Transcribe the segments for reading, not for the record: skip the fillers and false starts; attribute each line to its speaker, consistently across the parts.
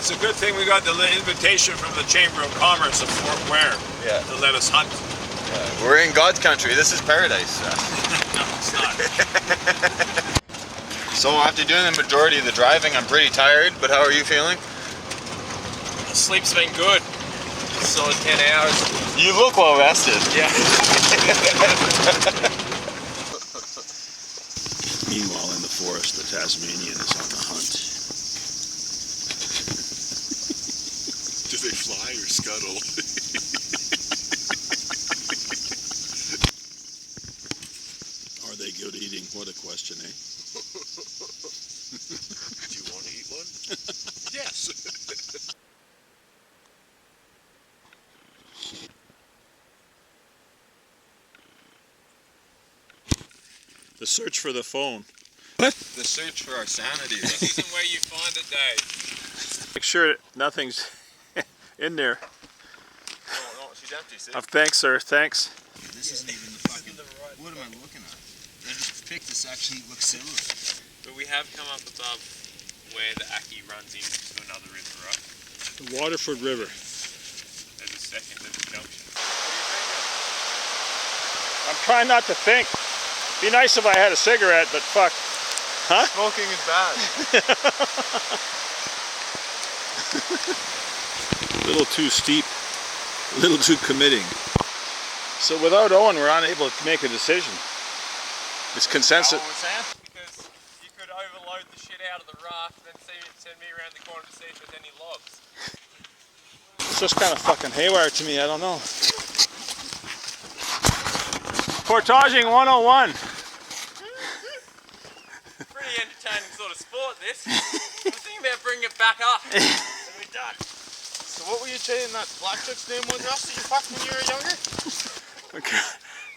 Speaker 1: It's a good thing we got the invitation from the Chamber of Commerce of Fort Ware to let us hunt.
Speaker 2: Yeah. We're in God's country. This is paradise.
Speaker 1: No, it's not.
Speaker 2: So after doing the majority of the driving, I'm pretty tired, but how are you feeling?
Speaker 1: The sleep's been good. Solid 10 hours.
Speaker 2: You look well rested.
Speaker 1: Yeah.
Speaker 3: Meanwhile, in the forest, the Tasmanian is on the hunt.
Speaker 4: Do they fly or scuttle?
Speaker 3: Are they good eating? What a question, eh?
Speaker 4: Do you want to eat one? Yes.
Speaker 3: The search for the phone.
Speaker 2: What? The search for our sanity.
Speaker 1: This isn't where you find it, Dave.
Speaker 3: Make sure nothing's in there.
Speaker 2: No, she's empty, see?
Speaker 3: Thanks, sir. Thanks.
Speaker 2: This isn't even the fucking... What am I looking at? I just picked this actually looks similar.
Speaker 1: But we have come up above where the Aki runs into another river, right?
Speaker 3: The Waterford River.
Speaker 1: There's a second little junction.
Speaker 3: I'm trying not to think. Be nice if I had a cigarette, but fuck. Huh?
Speaker 2: Smoking is bad.
Speaker 3: A little too steep, a little too committing. So without Owen, we're unable to make a decision. It's consensus.
Speaker 1: Because you could overload the shit out of the raft and then send me around the corner to see if there's any logs.
Speaker 3: It's just kind of fucking haywire to me, I don't know. Portaging 101.
Speaker 1: Pretty entertaining sort of sport, this. I'm thinking about bringing it back up. And we're done.
Speaker 2: So what were you saying that black chick's name was, Rusty? You fucked when you were younger?
Speaker 3: Okay.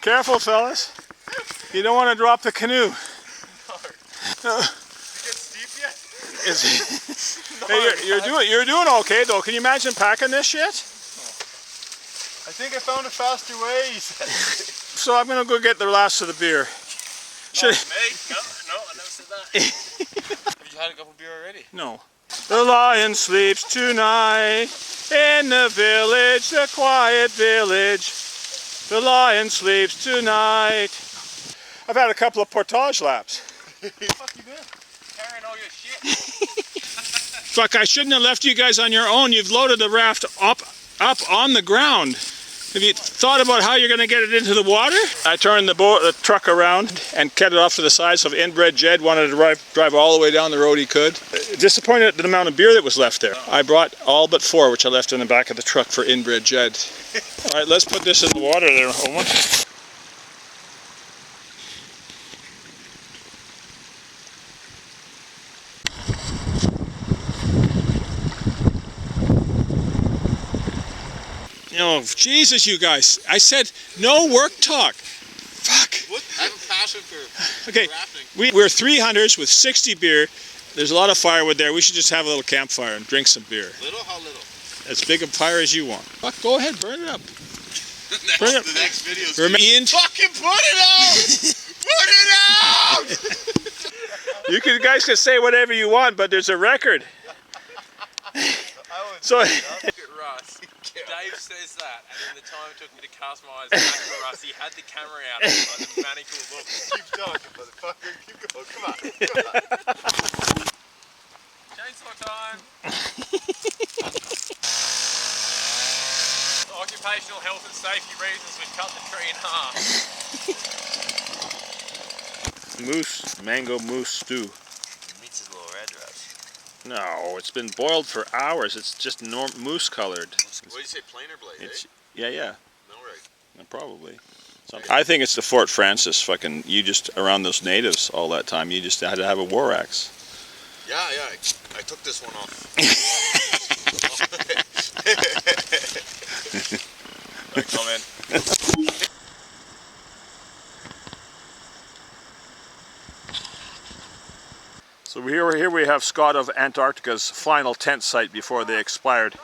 Speaker 3: Careful, fellas. You don't want to drop the canoe.
Speaker 1: No. Did you get steep yet?
Speaker 3: Hey, you're doing okay though. Can you imagine packing this shit?
Speaker 2: I think I found a faster way, he said.
Speaker 3: So I'm gonna go get the last of the beer.
Speaker 1: Me? No, I never said that. Have you had a couple of beer already?
Speaker 3: No. The lion sleeps tonight in the village, the quiet village. The lion sleeps tonight. I've had a couple of portage laps.
Speaker 1: Fuck you been? Carrying all your shit.
Speaker 3: Fuck, I shouldn't have left you guys on your own. You've loaded the raft up on the ground. Have you thought about how you're going to get it into the water? I turned the truck around and cut it off to the side, so if inbred Jed wanted to drive all the way down the road, he could. Disappointed at the amount of beer that was left there. I brought all but 4, which I left in the back of the truck for inbred Jed. All right, let's put this in the water there, Owen. Oh, Jesus, you guys. I said no work talk. Fuck.
Speaker 2: What? I have a passion for
Speaker 3: Okay,
Speaker 2: rafting.
Speaker 3: we're 3 hunters with 60 beer. There's a lot of firewood there. We should just have a little campfire and drink some beer.
Speaker 2: Little? How little?
Speaker 3: As big a fire as you want. Fuck, go ahead, burn it up. Burn it.
Speaker 2: The next video is
Speaker 3: fucking
Speaker 2: put it out! Put it out!
Speaker 3: You guys can say whatever you want, but there's a record. So.
Speaker 1: Look at Russ. Dave says that, and in the time it took me to cast my eyes back to Russ, he had the camera out and like the maniacal look.
Speaker 2: Keep talking, motherfucker. Keep going. Come on.
Speaker 1: Chainsaw time. For occupational health and safety reasons, we cut the tree in half.
Speaker 3: Moose, mango moose stew.
Speaker 2: The meat's a little red, Russ.
Speaker 3: No, it's been boiled for hours. It's just moose colored.
Speaker 2: What do you say, plain or blade,
Speaker 3: Yeah.
Speaker 2: No, right.
Speaker 3: Probably. I think it's the Fort Francis fucking, you just, around those natives all that time, you just had to have a war axe.
Speaker 2: Yeah, I took this one off.
Speaker 1: No comment.
Speaker 3: So here we have Scott of Antarctica's final tent site before they expired.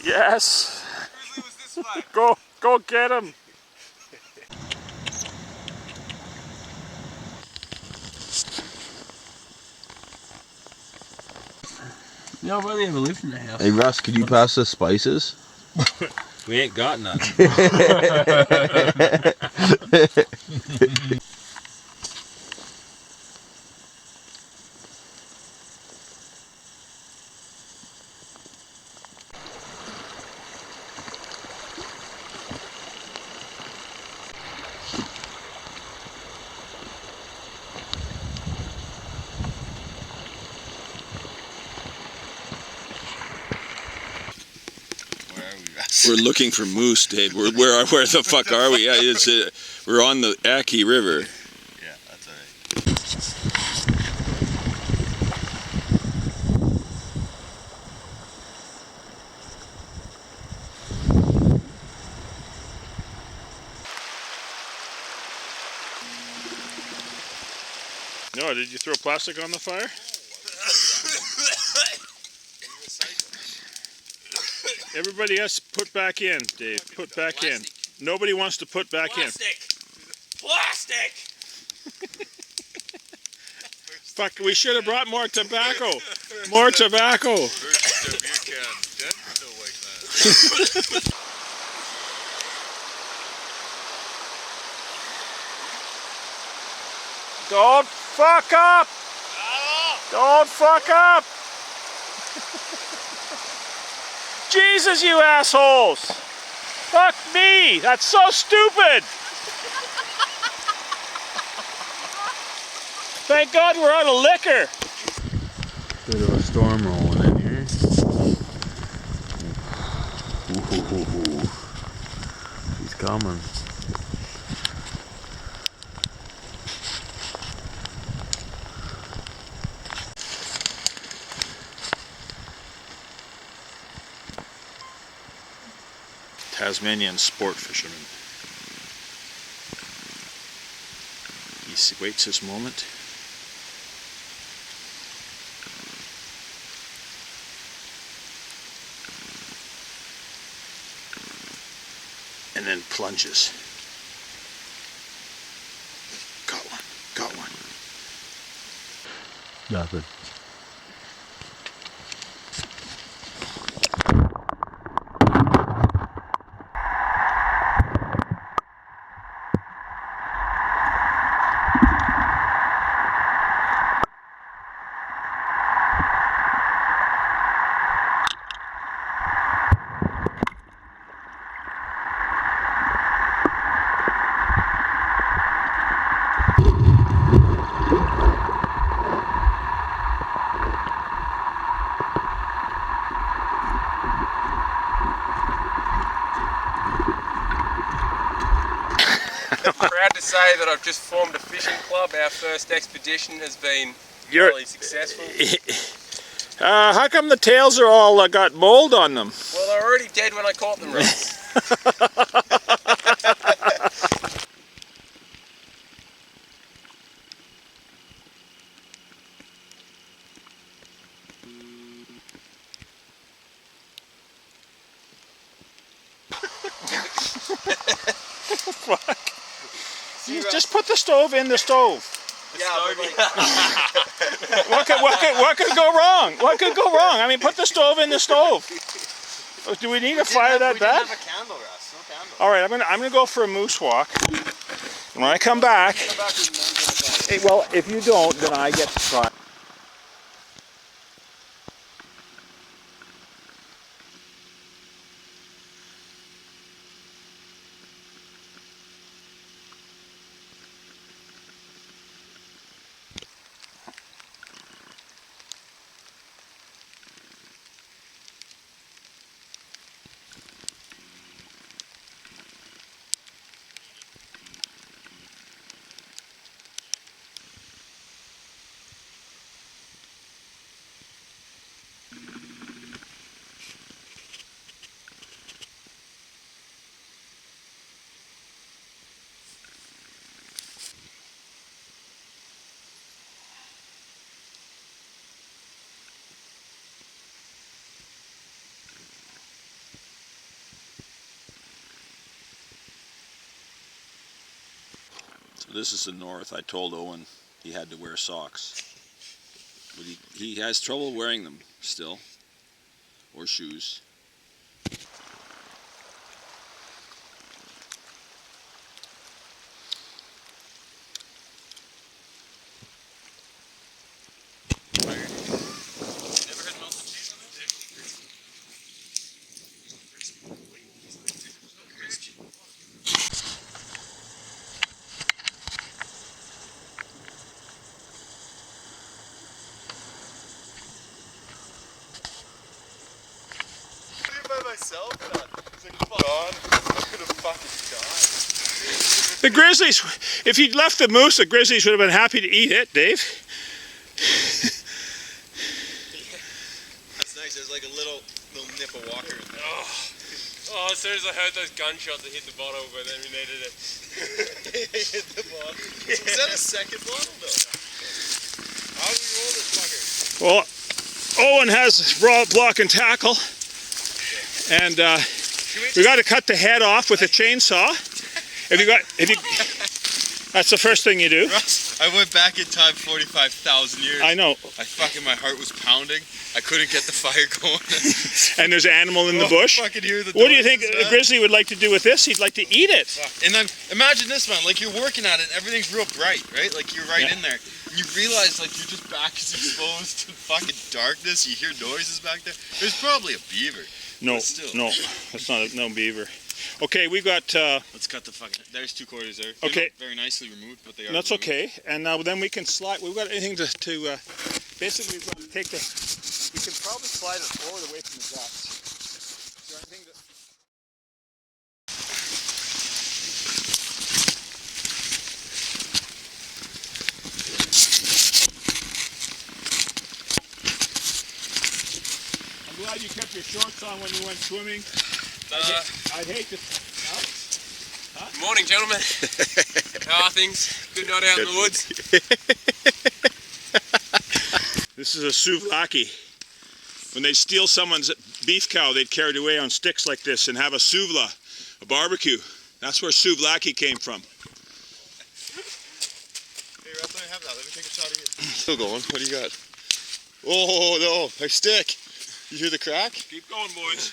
Speaker 3: Yes.
Speaker 1: Grizzly was this way.
Speaker 3: Go get him.
Speaker 2: No, really ever lived in the house.
Speaker 5: Hey Russ, could you pass the spices?
Speaker 2: We ain't got none.
Speaker 5: We're looking for moose, Dave. Where the fuck are we? Yeah, we're on the Aki River.
Speaker 2: Yeah, that's alright.
Speaker 3: No, did you throw plastic on the fire? Everybody has to put back in, Dave. Put back in. Nobody wants to put back in.
Speaker 1: Plastic!
Speaker 3: Fuck, we should have brought more tobacco. More tobacco. Don't fuck up! Don't fuck up! Jesus, you assholes! Fuck me! That's so stupid! Thank God we're out of liquor!
Speaker 5: Bit of a storm rolling in here. Ooh, he's coming.
Speaker 3: Tasmanian sport fisherman. He waits his moment. And then plunges. Got one. Got one.
Speaker 5: Nothing.
Speaker 1: Proud to say that I've just formed a fishing club. Our first expedition has been really successful.
Speaker 3: How come the tails are all got mold on them?
Speaker 1: Well, they're already dead when I caught them, Ross.
Speaker 3: Fuck. Just put the stove in the stove. What could go wrong? What could go wrong? I mean, put the stove in the stove. Do we need to fire that bad?
Speaker 2: We didn't have a candle, Russ. No candle.
Speaker 3: All right, I'm gonna go for a moose walk. And when I come back, hey, well, if you don't, then I get to try.
Speaker 5: This is the north. I told Owen he had to wear socks. But he has trouble wearing them still. Or shoes.
Speaker 3: The grizzlies, if you'd left the moose, the grizzlies would have been happy to eat it, Dave.
Speaker 2: That's nice. There's like a little nip of water in there.
Speaker 1: Oh, as soon as I heard those gunshots, it hit the bottle, but then we needed it.
Speaker 2: Hit the bottle. Is that a second bottle though? How do we roll this fucker?
Speaker 3: Well, Owen has block and tackle, and we got to cut the head off with a chainsaw. That's the first thing you do.
Speaker 2: Russ, I went back in time 45,000 years.
Speaker 3: I know.
Speaker 2: My heart was pounding. I couldn't get the fire going.
Speaker 3: And there's an animal in the bush.
Speaker 2: Fucking hear the
Speaker 3: What do you think a grizzly would like to do with this? He'd like to eat it.
Speaker 2: And then imagine this, man. Like you're working at it, and everything's real bright, right? Like you're right in there. And you realize like your just back is exposed to fucking darkness. You hear noises back there. There's probably a beaver.
Speaker 3: No, no, that's not no beaver. Okay, we got.
Speaker 2: Let's cut the fucking. There's 2 quarters there.
Speaker 3: Okay.
Speaker 2: Not very nicely removed, but they are.
Speaker 3: That's
Speaker 2: removed.
Speaker 3: okay. And now then we can slide. We've got anything to basically we've got to take the. We can probably slide it forward away from the guts. Is there anything that? I'm glad you kept your shorts on when you went swimming. I'd hate to.
Speaker 1: Morning, gentlemen. How are things? Good night out in the woods.
Speaker 3: This is a souvlaki. When they'd steal someone's beef cow, they'd carry it away on sticks like this and have a souvla, a barbecue. That's where souvlaki came from.
Speaker 2: Hey, Russ, let me have that. Let me take a shot of you. Still going. What do you got? Oh, no. I stick. You hear the crack?
Speaker 3: Keep going, boys.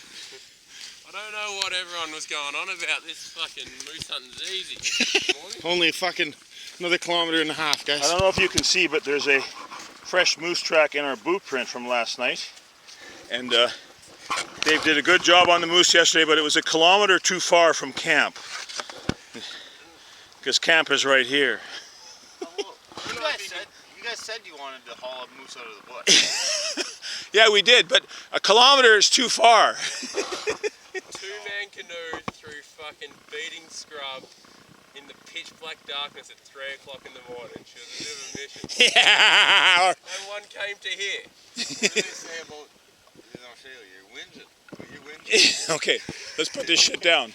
Speaker 1: I don't know what everyone was going on about. This fucking moose hunting's easy.
Speaker 2: Only fucking another 1.5 kilometers, guys.
Speaker 3: I don't know if you can see, but there's a fresh moose track in our boot print from last night. And Dave did a good job on the moose yesterday, but it was 1 kilometer too far from camp. Because camp is right here.
Speaker 2: You guys said you wanted to haul a moose out of the bush.
Speaker 3: Yeah, we did, but 1 kilometer is too far.
Speaker 1: 2-man canoe through fucking beating scrub in the pitch black darkness at 3 o'clock in the morning. She was a bit of a mission.
Speaker 3: Yeah.
Speaker 1: And one came to here.
Speaker 2: You're whinging. You're whinging.
Speaker 3: Okay, let's put this shit down.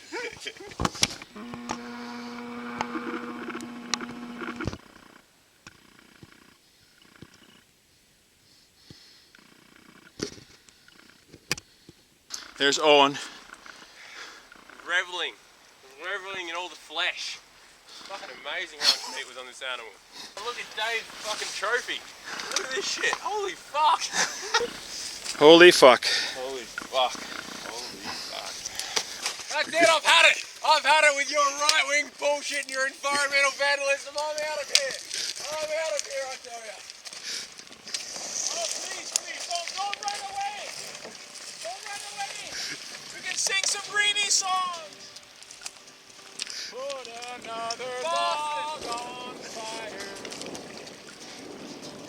Speaker 3: There's Owen.
Speaker 1: Reveling in all the flesh. Fucking amazing how much meat was on this animal. And look at Dave's fucking trophy. Look at this shit. Holy fuck.
Speaker 3: Holy fuck.
Speaker 1: Holy fuck. Holy fuck. That's it, I've had it. I've had it with your right-wing bullshit and your environmental vandalism. I'm out of here. I'm out of here, I tell you. Oh, please, don't run away. Don't run away. We can sing some Greenie songs.
Speaker 3: Put another log on fire.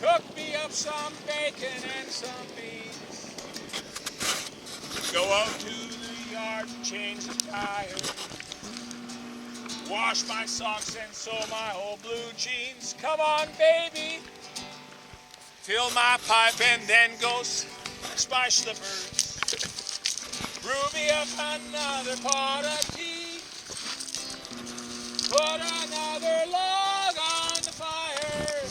Speaker 3: Cook me up some bacon and some beans. Go out to the yard and change the tire. Wash my socks and sew my old blue jeans. Come on, baby. Fill my pipe and then go smash the birds. Brew me up another pot of tea. Put another log on the fire.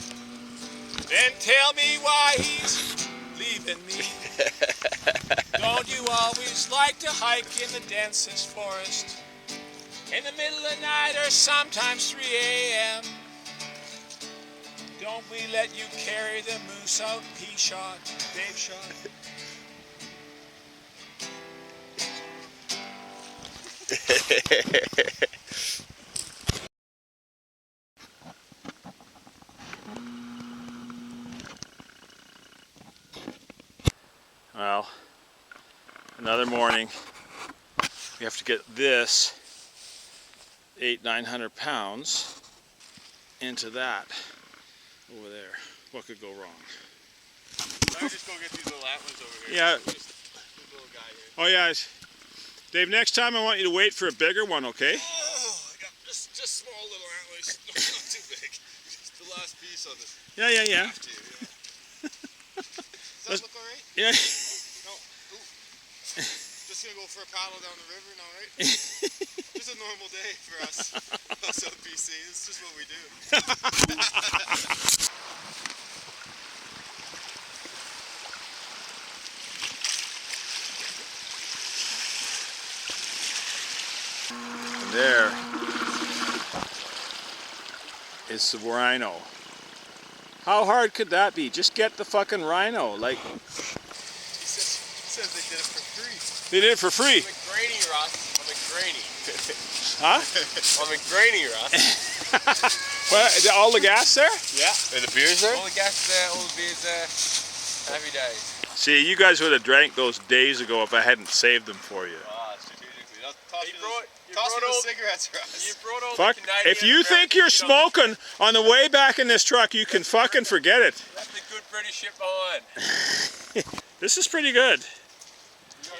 Speaker 3: Then tell me why he's leaving me. Don't you always like to hike in the densest forest? In the middle of the night or sometimes 3 a.m. Don't we let you carry the moose out? He shot, Dave shot. Well, another morning. We have to get this 800-900 pounds into that over there. What could go wrong?
Speaker 2: Let me just go get these little antlers over here.
Speaker 3: Yeah.
Speaker 2: This little guy here.
Speaker 3: Oh yeah. Dave, next time I want you to wait for a bigger one, okay?
Speaker 2: Oh, I got just small little antlers. Not too big. Just the last piece on this.
Speaker 3: Yeah.
Speaker 2: Does that look alright?
Speaker 3: Yeah.
Speaker 2: No. Ooh. Just gonna go for a paddle down the river now, right? Just a normal day for us. Us out BC. It's just what we do.
Speaker 3: There is the rhino. How hard could that be? Just get the fucking rhino. Like,
Speaker 2: He says they did it for free.
Speaker 3: they did it for free.
Speaker 1: I'm McGraney, Russ. I'm McGraney.
Speaker 3: Huh?
Speaker 1: I'm McGraney, Russ.
Speaker 3: Well, all the gas there?
Speaker 1: Yeah.
Speaker 2: And the beer's there?
Speaker 1: All the gas is there, all the beer's there. Happy days.
Speaker 3: See, you guys would have drank those days ago if I hadn't saved them for you.
Speaker 2: Strategically. Toss
Speaker 1: You
Speaker 2: me
Speaker 1: brought
Speaker 2: the
Speaker 1: all-
Speaker 2: cigarettes for us.
Speaker 1: You brought all
Speaker 3: Fuck,
Speaker 1: the Canadian
Speaker 3: if you think you're
Speaker 1: American shit on-
Speaker 3: smoking on the way back in this truck, you can fucking forget it.
Speaker 1: Left the good British shit behind.
Speaker 3: This is pretty good.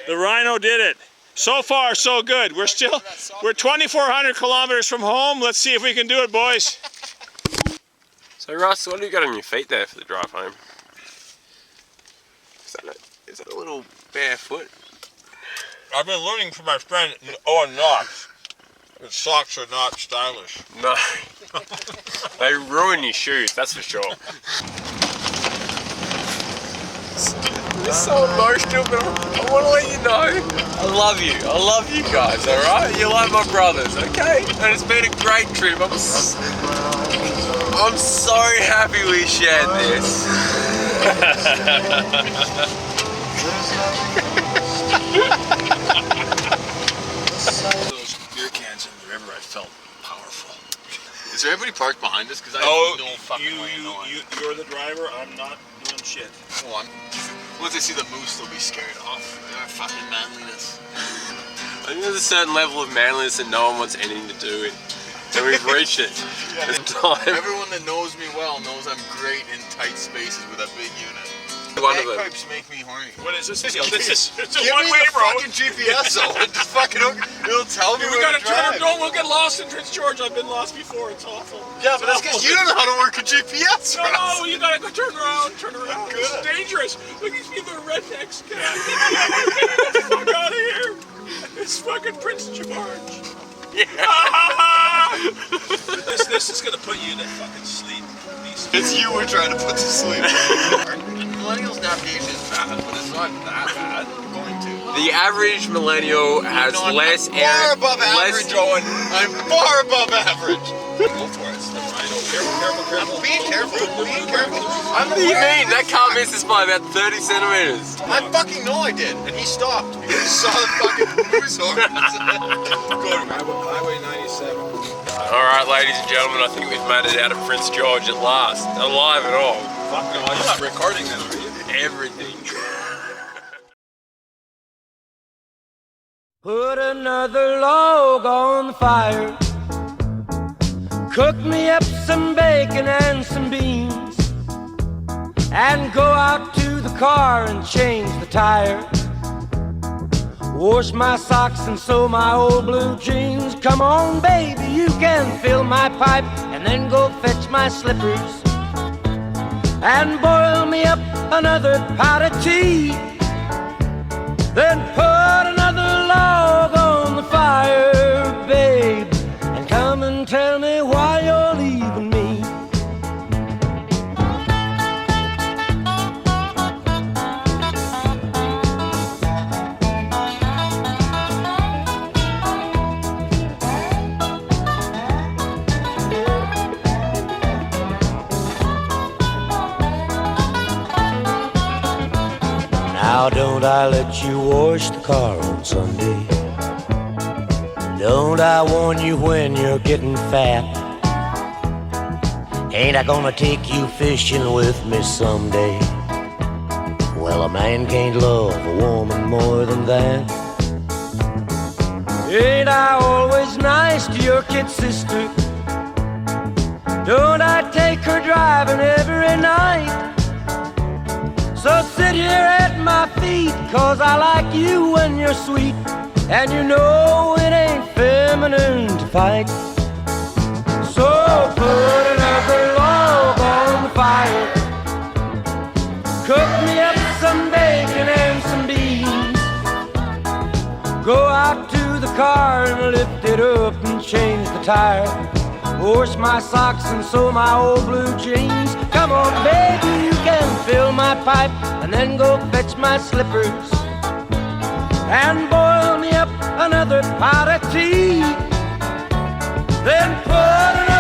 Speaker 3: The rhino did it. So far, so good. We're 2,400 kilometers from home. Let's see if we can do it, boys.
Speaker 1: So Russ, what do you got on your feet there for the drive home? Is that a little barefoot?
Speaker 2: I've been learning from my friend Owen Knox that socks are not stylish.
Speaker 1: No. They ruin your shoes, that's for sure. It's so emotional, but I want to let you know I love you. I love you guys, alright? You're like my brothers, okay? And it's been a great trip. I'm so happy we shared this.
Speaker 5: Those beer cans in the river, I felt powerful.
Speaker 2: Is there anybody parked behind us? Because I
Speaker 3: Oh,
Speaker 2: have no fucking way of knowing.
Speaker 3: you're the driver. I'm not doing shit.
Speaker 2: Well, once they see the moose, they'll be scared off. Their fucking manliness.
Speaker 1: I think there's a certain level of manliness that no one wants anything to do with. And we've reached it. It's time.
Speaker 2: Everyone that knows me well knows I'm great in tight spaces with a big unit.
Speaker 1: One of them.
Speaker 2: Bagpipes make me horny.
Speaker 3: What is this? This is it's a
Speaker 2: Give me
Speaker 3: one-way
Speaker 2: the
Speaker 3: road.
Speaker 2: fucking GPS though. Just fucking, it'll tell me
Speaker 3: We
Speaker 2: where
Speaker 3: gotta
Speaker 2: to
Speaker 3: turn.
Speaker 2: drive.
Speaker 3: Don't we'll get lost in Prince George. I've been lost before. It's awful.
Speaker 2: Yeah, but that's because you don't know how to work a GPS.
Speaker 3: No, no, you gotta go turn around. Turn around.
Speaker 2: Good.
Speaker 3: It's dangerous. Look, these people are rednecks. Get the fuck out of here. It's fucking Prince George. Yeah. this is gonna put you to fucking sleep.
Speaker 2: It's you we're trying to put to sleep. Millennials navigation is bad, but it's not that bad. I'm going to.
Speaker 1: The average millennial has
Speaker 2: No, I'm
Speaker 1: less
Speaker 2: far above average, Owen. I'm far above average. Go for it. Careful. I'm being careful.
Speaker 1: What do you mean? That car missed us by about 30 centimeters.
Speaker 2: I fucking know I did, and he stopped because he saw the fucking moose horns. Go to
Speaker 3: Highway 97.
Speaker 1: Alright, ladies and gentlemen, I think we've made it out of Prince George at last. Alive at all.
Speaker 3: Fuck no, I'm not recording this, are you?
Speaker 1: Everything.
Speaker 6: Put another log on the fire. Cook me up some bacon and some beans. And go out to the car and change the tire. Wash my socks and sew my old blue jeans. Come on, baby, you can fill my pipe. And then go fetch my slippers. And boil me up another pot of tea. Then put another log on the fire, babe, and come and tell me why you're leaving me. Now don't I let you wash the car on Sunday? Don't I warn you when you're getting fat? Ain't I gonna take you fishing with me someday? Well, a man can't love a woman more than that. Ain't I always nice to your kid sister? Don't I take her driving every night? So sit here at my feet, 'cause I like you when you're sweet, and you know it ain't feminine to fight. So put another log on the fire, cook me up some bacon and some beans, go out to the car and lift it up and change the tire, wash my socks and sew my old blue jeans. Come on, baby, you can fill my pipe and then go fetch my slippers and boil me up another pot of tea. Then put